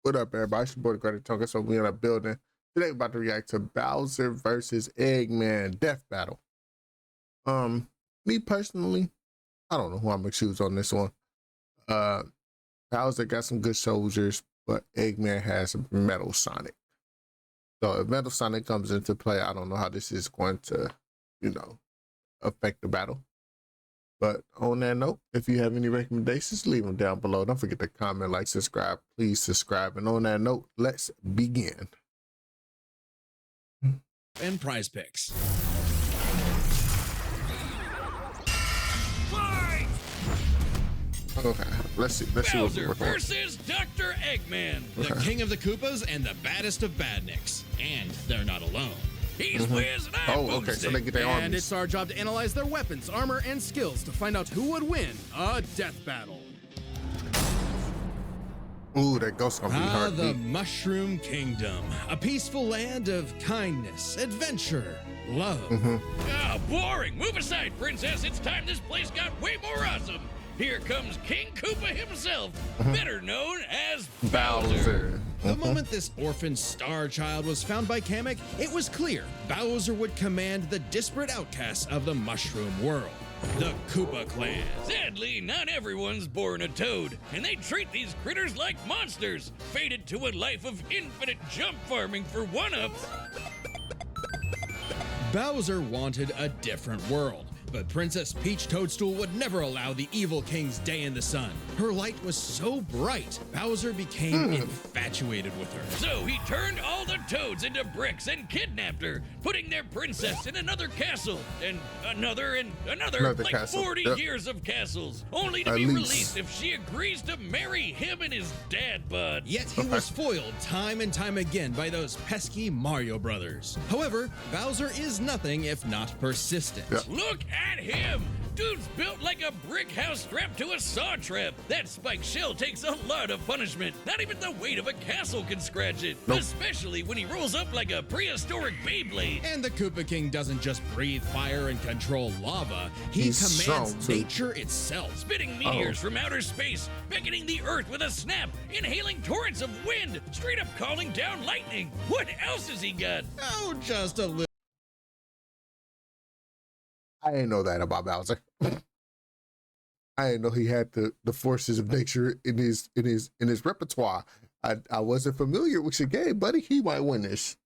What up, everybody? It's your boy, Greta Tonka. So we in a building. Today we're about to react to Bowser versus Eggman Death Battle. Me personally, I don't know who I'm gonna choose on this one. Bowser got some good soldiers, but Eggman has Metal Sonic. So if Metal Sonic comes into play, I don't know how this is going to, affect the battle. But on that note, if you have any recommendations, leave them down below. Don't forget to comment, like, subscribe. Please subscribe. And on that note, let's begin. And prize picks. Fight! Okay, let's see what Bowser we're going. versus Dr. Eggman. The king of the Koopas and the baddest of badniks. And they're not alone. He's Wiz and I'm okay, so they get their armies. And it's our job to analyze their weapons, armor, and skills to find out who would win a death battle. Ooh, that ghost's gonna be hard. The Mushroom Kingdom. A peaceful land of kindness, adventure, love. Ah, boring. Move aside, princess. It's time this place got way more awesome. Here comes King Koopa himself, better known as Bowser. The moment this orphan star child was found by Kamek, it was clear Bowser would command the disparate outcasts of the Mushroom world, the Koopa clan. Sadly, not everyone's born a toad, and they treat these critters like monsters, fated to a life of infinite jump farming for one-ups. Bowser wanted a different world, but Princess Peach Toadstool would never allow the evil king's day in the sun. Her light was so bright, Bowser became infatuated with her. So he turned all the toads into bricks and kidnapped her, putting their princess in another castle, and another, like castle. 40 Yep. years of castles, only to At be least. released if she agrees to marry him and his dad bod. Yet he was foiled time and time again by those pesky Mario brothers. However, Bowser is nothing if not persistent. Yep. Look at him! Dude's built like a brick house strapped to a saw trap. That spiked shell takes a lot of punishment. Not even the weight of a castle can scratch it. Nope. Especially when he rolls up like a prehistoric Beyblade. And the Koopa King doesn't just breathe fire and control lava, he He's commands strong, too. nature itself. Spitting meteors from outer space, beckoning the earth with a snap, inhaling torrents of wind, straight up calling down lightning. What else has he got? Oh, just a little. I didn't know that about Bowser. I didn't know he had the forces of nature in his repertoire. I wasn't familiar with your game, buddy. He might win this.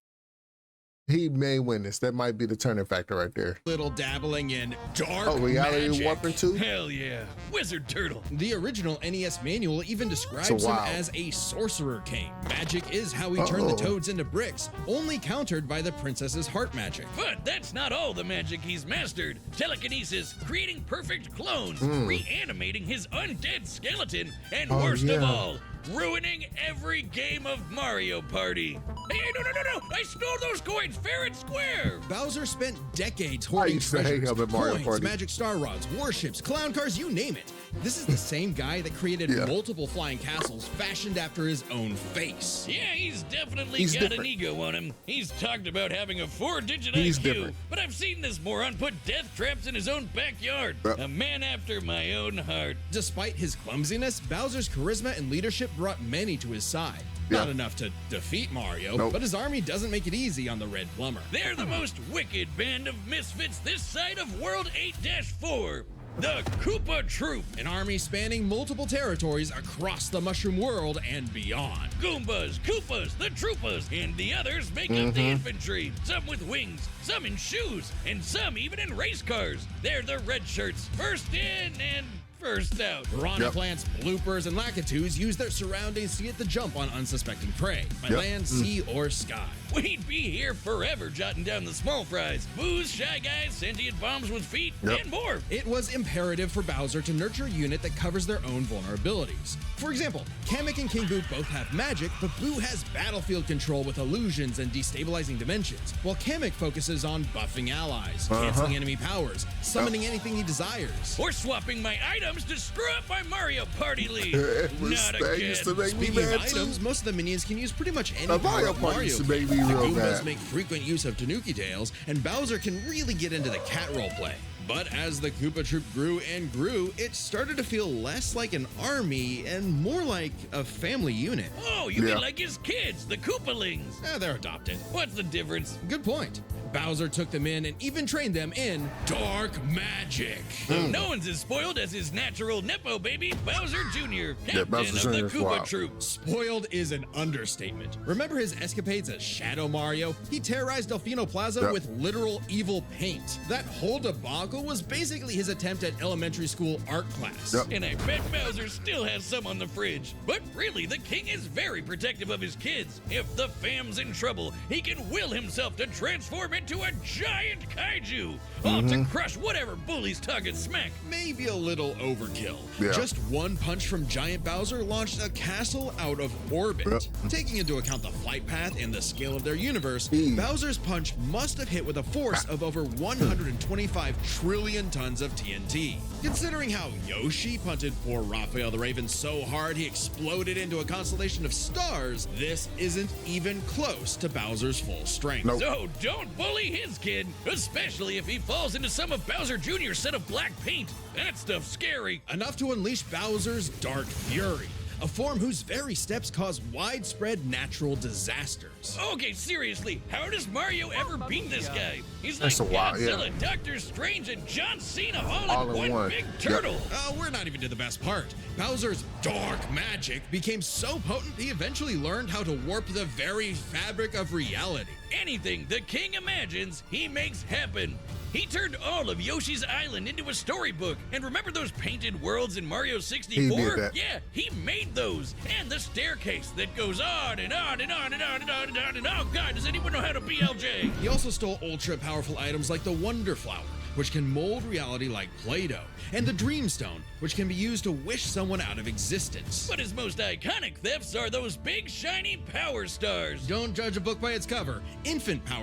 He may win this. That might be the turning factor right there. Little dabbling in dark reality magic. warping too? Hell yeah. Wizard Turtle. The original NES manual even describes So, wow. him as a sorcerer king. Magic is how he turned the toads into bricks, only countered by the princess's heart magic. But that's not all the magic he's mastered. Telekinesis, creating perfect clones, reanimating his undead skeleton, and worst of all, ruining every game of Mario Party. Hey, no, I stole those coins fair and square. Bowser spent decades hoarding used to hate treasures, him at Mario coins, Party. magic star rods, warships, clown cars, you name it. This is the same guy that created multiple flying castles fashioned after his own face. Yeah, he's definitely He's got different. an ego on him. He's talked about having a 4-digit He's IQ, different. but I've seen this moron put death traps in his own backyard. Yep. A man after my own heart. Despite his clumsiness, Bowser's charisma and leadership brought many to his side. Not enough to defeat Mario, Nope. but his army doesn't make it easy on the Red Plumber. They're the most wicked band of misfits this side of World 8-4. The Koopa Troop. An army spanning multiple territories across the Mushroom world and beyond. Goombas, Koopas, the Troopas, and the others make up the infantry. Some with wings, some in shoes, and some even in race cars. They're the red shirts, first in and first out. Piranha plants, bloopers, and lakitus use their surroundings to get the jump on unsuspecting prey, by land, sea, or sky. We'd be here forever jotting down the small fries. Booze, Shy Guys, sentient bombs with feet, and more. It was imperative for Bowser to nurture a unit that covers their own vulnerabilities. For example, Kamek and King Boo both have magic, but Boo has battlefield control with illusions and destabilizing dimensions, while Kamek focuses on buffing allies, canceling enemy powers, summoning anything he desires. Or swapping my items to screw up my Mario Party lead. Not That used to again. make me Speaking of mad items, too. most of the minions can use pretty much any A power Mario of Party used to make me The real Goombas mad. make frequent use of Tanuki tails, and Bowser can really get into the cat role play. But as the Koopa Troop grew and grew, it started to feel less like an army and more like a family unit. Oh, you mean like his kids, the Koopalings? They're adopted. What's the difference? Good point. Bowser took them in and even trained them in dark magic. No one's as spoiled as his natural Nepo baby, Bowser Jr., captain Bowser of the Jr. 's Koopa wild. Troop. Spoiled is an understatement. Remember his escapades as Shadow Mario? He terrorized Delfino Plaza with literal evil paint. That whole debacle was basically his attempt at elementary school art class. And I bet Bowser still has some on the fridge. But really, the king is very protective of his kids. If the fam's in trouble, he can will himself to transform into a giant kaiju, all to crush whatever bullies target smack. Maybe a little overkill. Yeah. Just one punch from Giant Bowser launched a castle out of orbit. Taking into account the flight path and the scale of their universe, Bowser's punch must have hit with a force of over 125 trillion tons of TNT. Considering how Yoshi punted poor Raphael the Raven so hard he exploded into a constellation of stars, this isn't even close to Bowser's full strength. Nope. So don't bully his kid, especially if he falls into some of Bowser Jr.'s set of black paint. That stuff's scary. Enough to unleash Bowser's Dark Fury, a form whose very steps cause widespread natural disasters. Okay, seriously, how does Mario ever beat this guy? He's like That's a while, Godzilla, Doctor Strange, and John Cena all All in in one. big turtle. We're not even to the best part. Bowser's dark magic became so potent he eventually learned how to warp the very fabric of reality. Anything the king imagines, he makes happen. He turned all of Yoshi's Island into a storybook. And remember those painted worlds in Mario 64? He did that. Yeah, he made those. And the staircase that goes on and on and on and on and on and on and on. Oh God, does anyone know how to BLJ? He also stole ultra-powerful items like the Wonder Flower, which can mold reality like Play-Doh, and the Dream Stone, which can be used to wish someone out of existence. But his most iconic thefts are those big shiny power stars. Don't judge a book by its cover. Infant power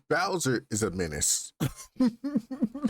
Bowser is a menace.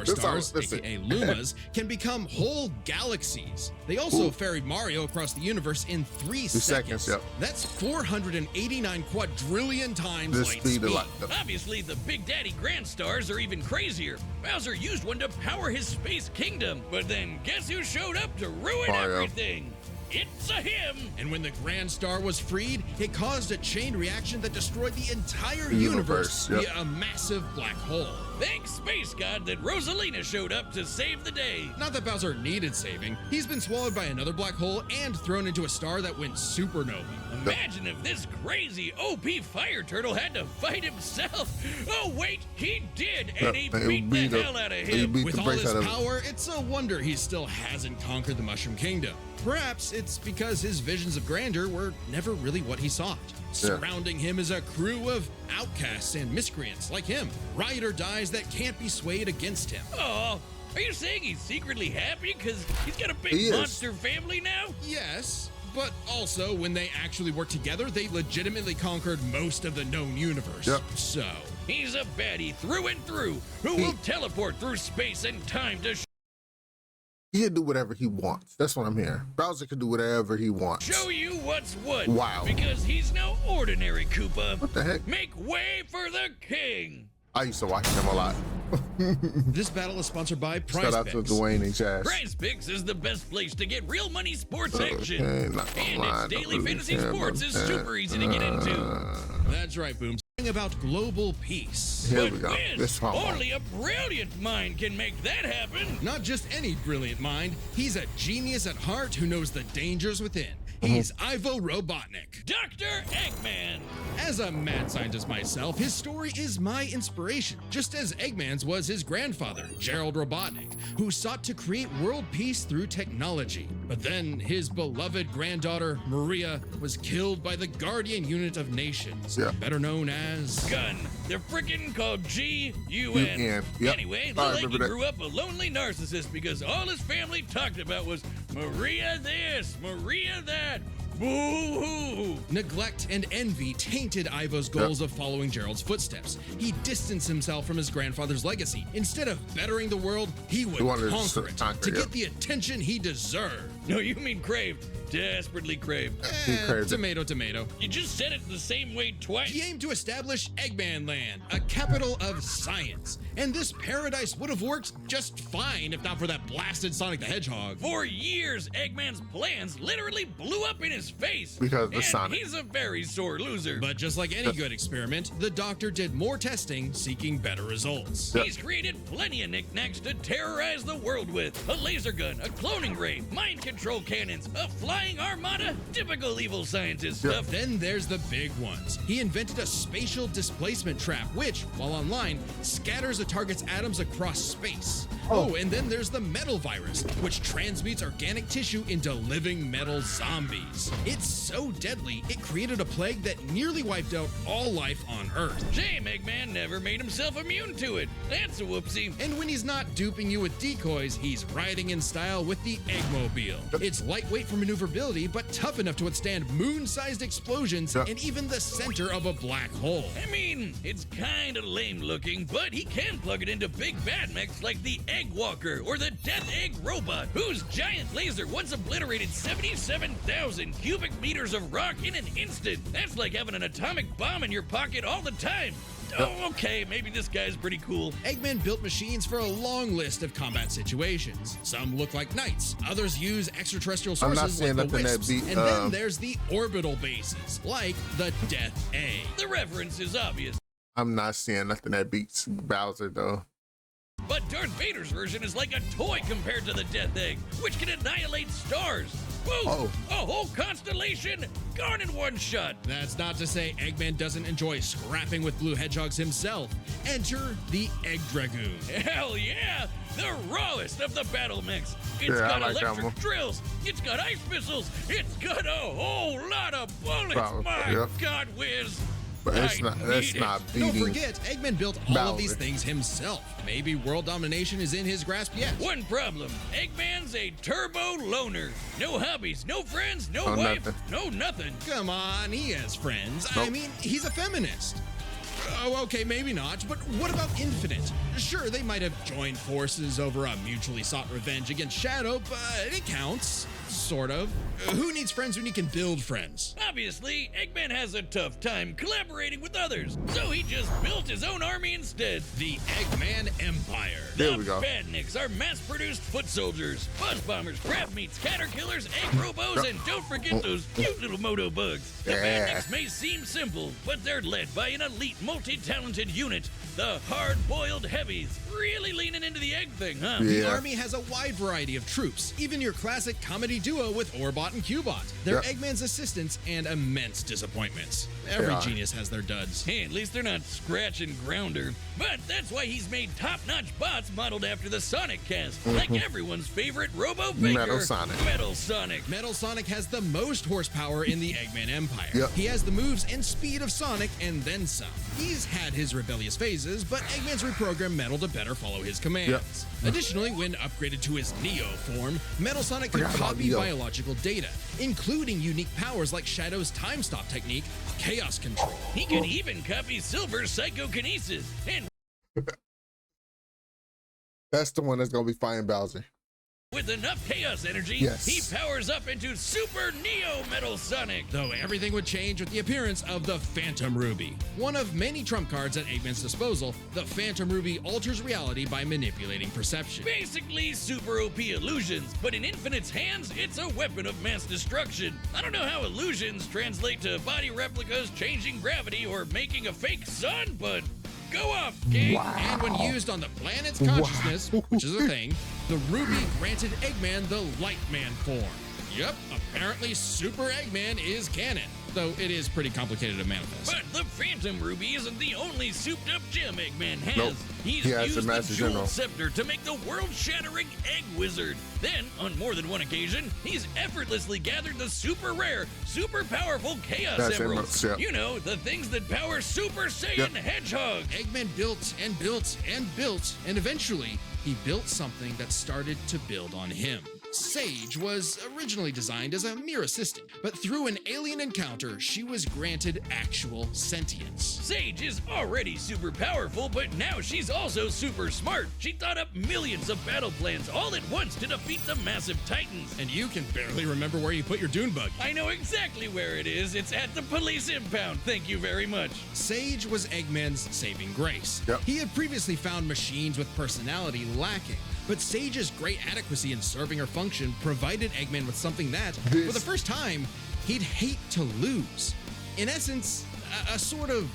stars, Listen. aka Lumas, can become whole galaxies. They also ferried Mario across the universe in 3 seconds. Yep. That's 489 quadrillion times The light speed speed. of light. Obviously, the Big Daddy Grand Stars are even crazier. Bowser used one to power his space kingdom, but then guess who showed up to ruin Mario. everything? It's a him! And when the Grand Star was freed, it caused a chain reaction that destroyed the entire universe Yep. via a massive black hole. Thanks, Space God, that Rosalina showed up to save the day. Not that Bowser needed saving. He's been swallowed by another black hole and thrown into a star that went supernova. Imagine if this crazy OP fire turtle had to fight himself. Oh, wait, he did, and he beat the hell out of him. With all his power, it's a wonder he still hasn't conquered the Mushroom Kingdom. Perhaps it's because his visions of grandeur were never really what he sought. Surrounding him is a crew of outcasts and miscreants like him, ride or dies that can't be swayed against him. Oh, are you saying he's secretly happy because he's got a big He is. monster family now? Yes, but also when they actually worked together, they legitimately conquered most of the known universe. Yep. So, He's a baddie through and through who will teleport through space and time to He can do whatever he wants. That's what I'm hearing. Bowser can do whatever he wants. show you what's what. Wow. Because he's no ordinary Koopa. What the heck? Make way for the king. I used to watch him a lot. this battle is sponsored by Prize Shout out to Picks. Dwayne and Chaz. Prize Picks is the best place to get real money sports Okay, action. not gonna And lie, its daily don't really fantasy care sports about is that. super easy to get into. That's right, Boom. Something about global peace. Here But we go. Wiz, This one. only a brilliant mind can make that happen. Not just any brilliant mind, he's a genius at heart who knows the dangers within. He's Ivo Robotnik. Dr. Eggman. As a mad scientist myself, his story is my inspiration, just as Eggman's was his grandfather, Gerald Robotnik, who sought to create world peace through technology. But then his beloved granddaughter, Maria, was killed by the Guardian Unit of Nations, better known as... Gun. They're frickin' called G-U-N. UN. Yep. Anyway, I Lil Eggy remember that. grew up a lonely narcissist because all his family talked about was Maria this, Maria that. Boo-hoo. Neglect and envy tainted Ivo's goals of following Gerald's footsteps. He distanced himself from his grandfather's legacy. Instead of bettering the world, he would wanted to conquer it conquer, to get the attention he deserved. No, you mean craved. Desperately craved. craved it. Tomato, tomato. You just said it the same way twice. He aimed to establish Eggman Land, a capital of science. And this paradise would have worked just fine if not for that blasted Sonic the Hedgehog. For years, Eggman's plans literally blew up in his face. Because of the and Sonic. he's a very sore loser. But just like any good experiment, the doctor did more testing, seeking better results. He's created plenty of knickknacks to terrorize the world with. A laser gun, a cloning ray, mind control cannons, a flying armada, typical evil scientist stuff. Then there's the big ones. He invented a spatial displacement trap, which, while online, scatters a target's atoms across space. Oh, and then there's the metal virus, which transmutes organic tissue into living metal zombies. It's so deadly, it created a plague that nearly wiped out all life on Earth. Shame Eggman never made himself immune to it. That's a whoopsie. And when he's not duping you with decoys, he's riding in style with the Eggmobile. It's lightweight for maneuverability, but tough enough to withstand moon-sized explosions and even the center of a black hole. I mean, it's kind of lame looking, but he can plug it into big bad mechs like the Egg Walker or the Death Egg Robot, whose giant laser once obliterated 77,000 cubic meters of rock in an instant. That's like having an atomic bomb in your pocket all the time. Oh, okay, maybe this guy's pretty cool. Eggman built machines for a long list of combat situations. Some look like knights, others use extraterrestrial I'm not sources seeing like the nothing that Wisps, beat, and then there's the orbital bases, like the Death Egg. The reference is obvious. I'm not seeing nothing that beats Bowser though. But Darth Vader's version is like a toy compared to the Death Egg, which can annihilate stars. Whoa! A whole constellation gone in one shot. That's not to say Eggman doesn't enjoy scrapping with blue hedgehogs himself. Enter the Egg Dragoon. Hell yeah! The rawest of the battle mechs. It's Yeah, got I like that electric one. drills. It's got ice missiles. It's got a whole lot of bullets. Wow, My yeah. God whiz. But that's I need it. not Don't beating. forget, Eggman built all of these Bowser. things himself. Maybe world domination is in his grasp yet. One problem. Eggman's a turbo loner. No hobbies, no friends, no No wife, nothing. no nothing. Come on, he has friends. I Nope. mean, he's a feminist. Oh, okay, maybe not, but what about Infinite? Sure, they might have joined forces over a mutually sought revenge against Shadow, but it counts. Sort of. Who needs friends when you can build friends? Obviously, Eggman has a tough time collaborating with others, so he just built his own army instead. The Eggman Empire. There The we go. Badniks are mass-produced foot soldiers, buzz bombers, crab meats, caterkillers, egg robos, and don't forget those cute little moto bugs. The Yeah. Badniks may seem simple, but they're led by an elite, multi-talented unit, the hard-boiled heavies. Really leaning into the egg thing, huh? The Yeah. army has a wide variety of troops, even your classic comedy duo with Orbot and Cubot. They're Yep. Eggman's assistants and immense disappointments. Every Yeah. genius has their duds. Hey, at least they're not Scratch and Grounder. But that's why he's made top-notch bots modeled after the Sonic cast, like everyone's favorite Robo Baker, Metal Sonic. Metal Sonic. Metal Sonic has the most horsepower in the Eggman Empire. Yep. He has the moves and speed of Sonic and then some. He's had his rebellious phases, but Eggman's reprogrammed Metal to better follow his commands. Additionally, when upgraded to his Neo form, Metal Sonic can Forgot about copy Neo. biological data, including unique powers like Shadow's time stop technique, chaos control. He can even copy Silver's psychokinesis. And That's the one that's gonna be fighting Bowser. with enough chaos energy, Yes. he powers up into Super Neo Metal Sonic. Though everything would change with the appearance of the Phantom Ruby. One of many trump cards at Eggman's disposal, the Phantom Ruby alters reality by manipulating perception. Basically super OP illusions, but in Infinite's hands, it's a weapon of mass destruction. I don't know how illusions translate to body replicas, changing gravity, or making a fake sun, but go off, King. And when used on the planet's consciousness, which is a thing, the Ruby granted Eggman the Lightman form. Yep, apparently Super Eggman is canon, though it is pretty complicated to manifest. But the Phantom Ruby isn't the only souped-up gem Eggman has. Nope. He's He has used the the Master Jewel General. Scepter to make the world-shattering Egg Wizard. Then, on more than one occasion, he's effortlessly gathered the super rare, super powerful Chaos That's Emeralds. Emeralds, yeah. You know, the things that power Super Saiyan Yep. Hedgehog. Eggman built and built and built, and eventually he built something that started to build on him. Sage was originally designed as a mere assistant, but through an alien encounter, she was granted actual sentience. Sage is already super powerful, but now she's also super smart. She thought up millions of battle plans all at once to defeat the massive titans. And you can barely remember where you put your dune bug. I know exactly where it is. It's at the police impound. Thank you very much. Sage was Eggman's saving grace. Yep. He had previously found machines with personality lacking, but Sage's great adequacy in serving her function provided Eggman with something that, for the first time, he'd hate to lose. In essence, a sort of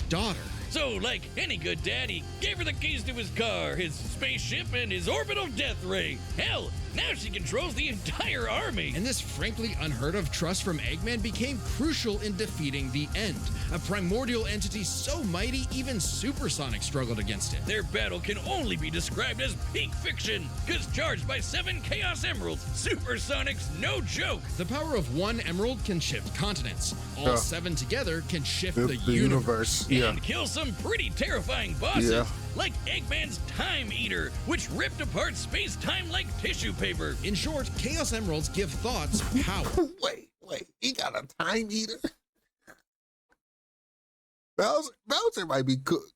daughter. So, like any good dad, he gave her the keys to his car, his spaceship, and his orbital death ray. Hell, now she controls the entire army. And this frankly unheard of trust from Eggman became crucial in defeating the End, a primordial entity so mighty even Supersonic struggled against it. Their battle can only be described as peak fiction, because charged by 7 Chaos Emeralds, Supersonic's no joke. The power of one emerald can shift continents. All 7 together can shift the universe. Yeah. And kill some pretty terrifying bosses, Yeah. like Eggman's Time Eater, which ripped apart space-time like tissue paper. In short, Chaos Emeralds give thoughts power. Wait, he got a time eater? Bowser might be cooked.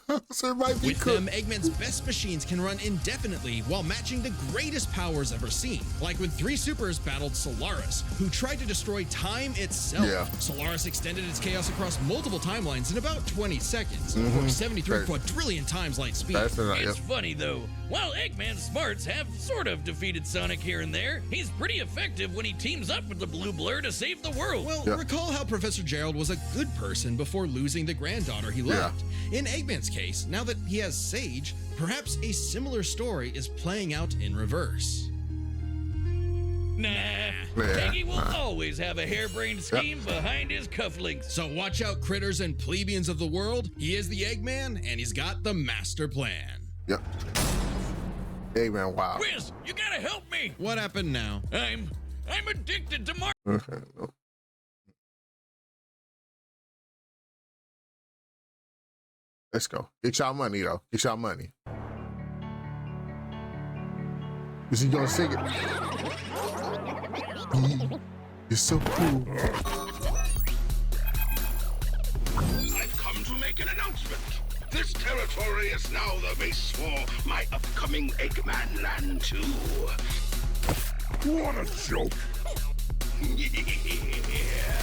Bowser might be With cooked. them, Eggman's best machines can run indefinitely while matching the greatest powers ever seen. Like when 3 supers battled Solaris, who tried to destroy time itself. Yeah. Solaris extended its chaos across multiple timelines in about 20 seconds, or 73 quadrillion times light speed. That's not, It's funny, though. While Eggman's smarts have sort of defeated Sonic here and there, he's pretty effective when he teams up with the Blue Blur to save the world. Well, recall how Professor Gerald was a good person before losing the granddaughter he loved. In Eggman's case, now that he has Sage, perhaps a similar story is playing out in reverse. Nah, Peggy will always have a harebrained scheme behind his cufflinks. So watch out, critters and plebeians of the world. He is the Eggman, and he's got the master plan. Yep. Eggman, wow. Whiz, you gotta help me. What happened now? I'm addicted to Mar. Okay. Let's go. Get y'all money, though. Get y'all money. Is he gonna sing it? You're so cool. I've come to make an announcement. This territory is now the base for my upcoming Eggman Land 2. What a joke.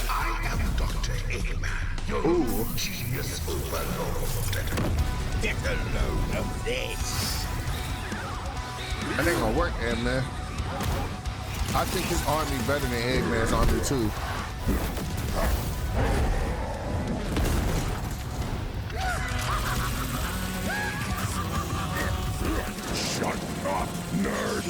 I am Dr. Eggman, your genius overlord. Get a load of this. That ain't gonna work, Eggman. I think his army better than Eggman's army, too. Shut up, nerd!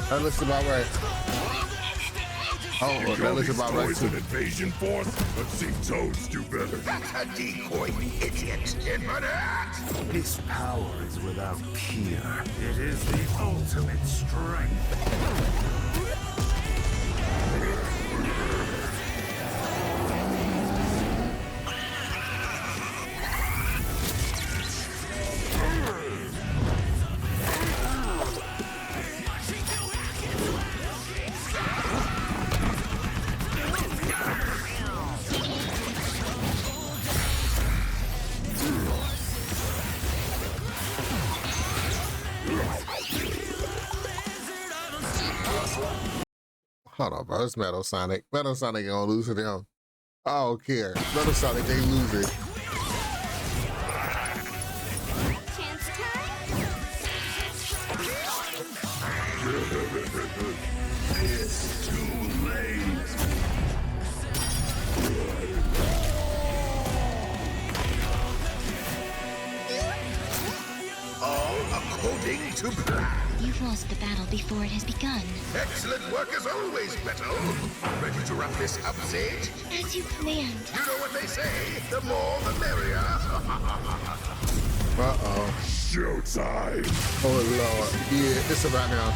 That looks about right. Oh, that looks about right, too. An invasion force, but see Toads do better. That's a decoy, idiot. This power is without peer. It is the ultimate strength. Hold on, bro. It's Metal Sonic. Metal Sonic gonna lose to them. I don't care. Metal Sonic, they losing. Chance time? It's too late. All according to plan. You've lost the battle before it has begun. Excellent work as always, Metal. Ready to wrap this up, Sage? As you planned. You know what they say, the more the merrier. Uh-oh. Showtime. Oh, Lord. Yeah, it's about now.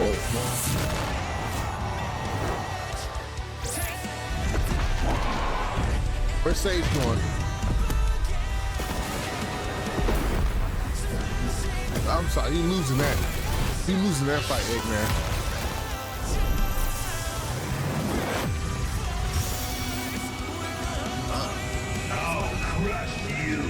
Oh. Where's Sage going? I'm sorry, you losing that. You losing that fight, Eggman. I'll crush you.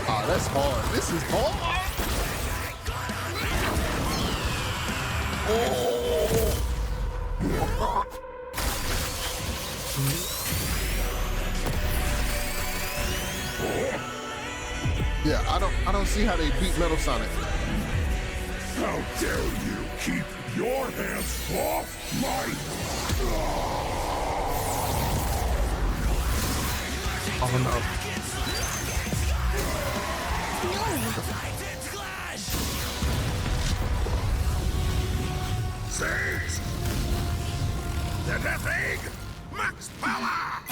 Oh, that's hard. This is hard. Yeah, I don't see how they beat Metal Sonic. How dare you keep your hands off my... Oh no. Sage! The Death Egg! Max power!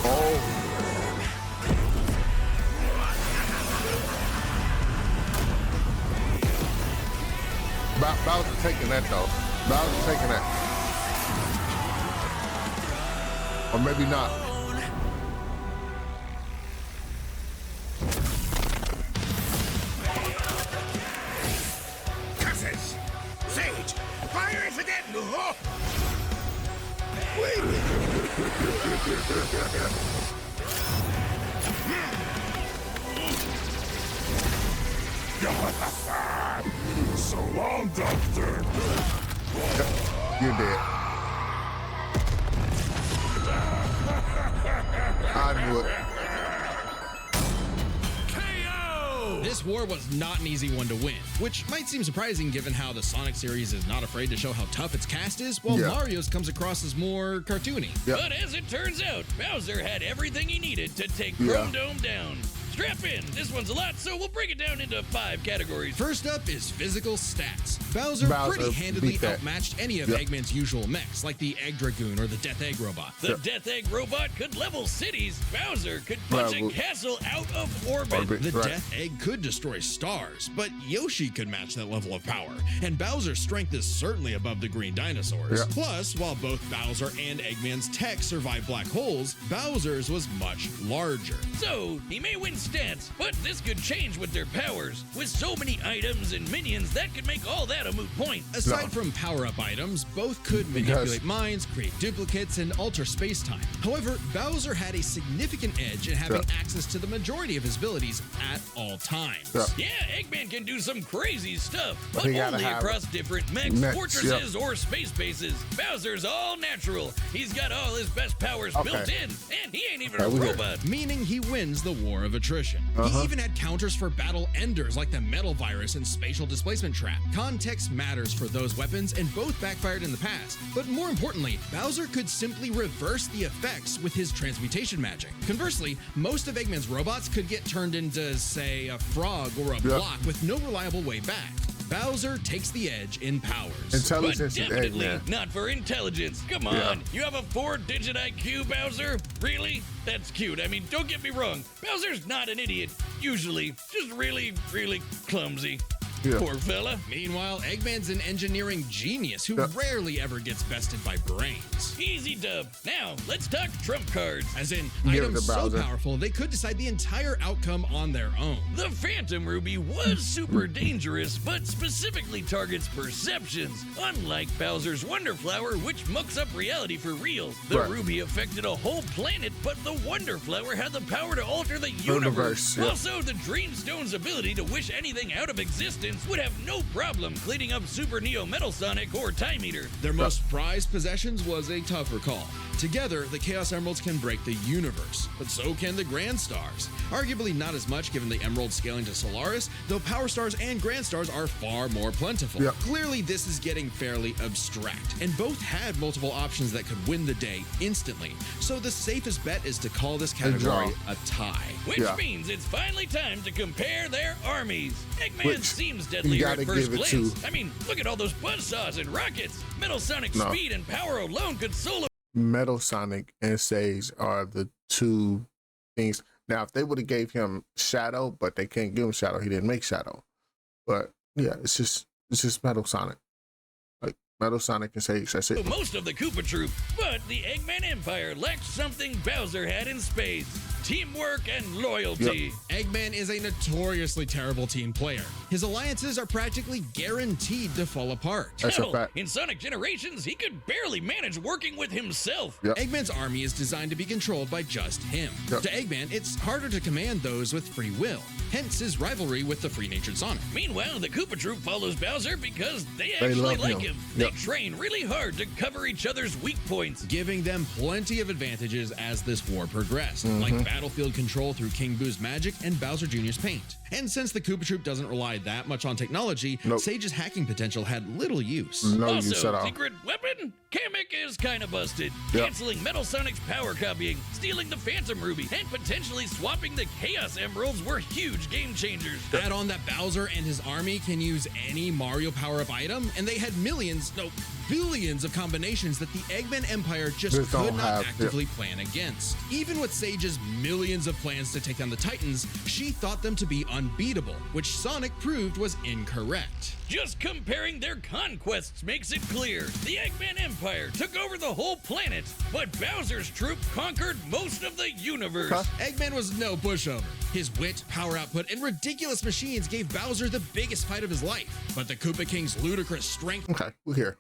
Oh. Bowser taking that though. Bowser taking that. Or maybe not. Curses! Sage! Fire if it didn't! Wait! So long, Doctor! You're dead. I knew it. This war was not an easy one to win, which might seem surprising given how the Sonic series is not afraid to show how tough its cast is, while Yeah. Mario's comes across as more cartoony. Yep. But as it turns out, Bowser had everything he needed to take Yeah. Chrome Dome down. Strap in. This one's a lot, so we'll break it down into 5 categories. First up is physical stats. Bowser Bowser pretty handedly beat that. outmatched any of Yep. Eggman's usual mechs, like the Egg Dragoon or the Death Egg Robot. The Death Egg robot could level cities. Bowser could punch a Well, castle out of orbit. The Right. Death Egg could destroy stars, but Yoshi could match that level of power, and Bowser's strength is certainly above the green dinosaurs. Yeah. Plus, while both Bowser and Eggman's tech survived black holes, Bowser's was much larger. So, he may win stats, but this could change with their powers. With so many items and minions, that could make all that a moot point. Aside from power-up items, both could manipulate minds, create duplicates, and alter space-time. However, Bowser had a significant edge in having access to the majority of his abilities at all times. Yeah. Yeah, Eggman can do some crazy stuff, but he gotta only have across different mechs, mechs, fortresses, or space bases. Bowser's all natural. He's got all his best powers built in, and he ain't even a we heard. robot. Meaning he wins the war of attrition. He even had counters for battle enders like the Metal Virus and Spatial Displacement Trap. Context matters for those weapons, and both backfired in the past. But more importantly, Bowser could simply reverse the effects with his transmutation magic. Conversely, most of Eggman's robots could get turned into, say, a frog or a block with no reliable way back. Bowser takes the edge in powers. But Intelligence and definitely Eggman. not for intelligence. Come on, Yeah. you have a 4-digit IQ, Bowser? Really? That's cute. I mean, don't get me wrong. Bowser's not an idiot, usually. Just really, really clumsy. Yeah. Poor fella. Meanwhile, Eggman's an engineering genius who rarely ever gets bested by brains. Easy dub. Now, let's talk trump cards. As in, Give it items to so Bowser. powerful they could decide the entire outcome on their own. The Phantom Ruby was super dangerous, but specifically targets perceptions. Unlike Bowser's Wonder Flower, which mucks up reality for real. The Right. Ruby affected a whole planet, but the Wonder Flower had the power to alter the Universe, universe. yeah. Also, the Dreamstone's ability to wish anything out of existence would have no problem cleaning up Super Neo Metal Sonic or Time Eater. Their most prized possessions was a tougher call. Together, the Chaos Emeralds can break the universe, but so can the Grand Stars. Arguably not as much given the Emerald scaling to Solaris, though Power Stars and Grand Stars are far more plentiful. Yeah. Clearly, this is getting fairly abstract, and both had multiple options that could win the day instantly. So the safest bet is to call this category a tie. Which Yeah. means it's finally time to compare their armies. Eggman Which seems you deadlier gotta at first give it glance. to- I mean, look at all those buzzsaws and rockets. Metal Sonic No. speed and power alone could solo Metal Sonic and Sage are the two things. Now, if they would have gave him Shadow, but they can't give him Shadow, he didn't make Shadow. But yeah, it's just Metal Sonic. Like Metal Sonic and Sage, that's it. Most of the Koopa Troop, but the Eggman Empire lacked something Bowser had in spades: teamwork and loyalty. Eggman is a notoriously terrible team player. His alliances are practically guaranteed to fall apart. That's a Hell, fact. in Sonic Generations, he could barely manage working with himself. Yep. Eggman's army is designed to be controlled by just him. Yep. To Eggman, it's harder to command those with free will, hence his rivalry with the free-natured Sonic. Meanwhile, the Koopa Troop follows Bowser because they actually love like him. him. Yep. They train really hard to cover each other's weak points. Giving them plenty of advantages as this war progressed, like battlefield control through King Boo's magic and Bowser Jr.'s paint. And since the Koopa Troop doesn't rely that much on technology, Nope. Sage's hacking potential had little use. No, you Also, shut off. secret weapon? Kamek is kind of busted. Yep. Canceling Metal Sonic's power copying, stealing the Phantom Ruby, and potentially swapping the Chaos Emeralds were huge game changers. Add on that Bowser and his army can use any Mario power-up item, and they had billions of combinations that the Eggman Empire just Just could don't not have- actively plan against. Even with Sage's millions of plans to take down the Titans, she thought them to be unbeatable, which Sonic proved was incorrect. Just comparing their conquests makes it clear. The Eggman Empire took over the whole planet, but Bowser's troop conquered most of the universe. Eggman was no pushover. His wit, power output, and ridiculous machines gave Bowser the biggest fight of his life. But the Koopa King's ludicrous strength Okay, we're here.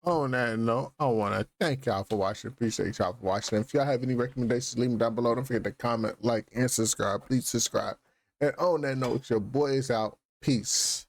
On that note, I want to thank y'all for watching. Appreciate y'all for watching. If y'all have any recommendations, leave them down below. Don't forget to comment, like, and subscribe. Please subscribe. And on that note, your boy is out. Peace.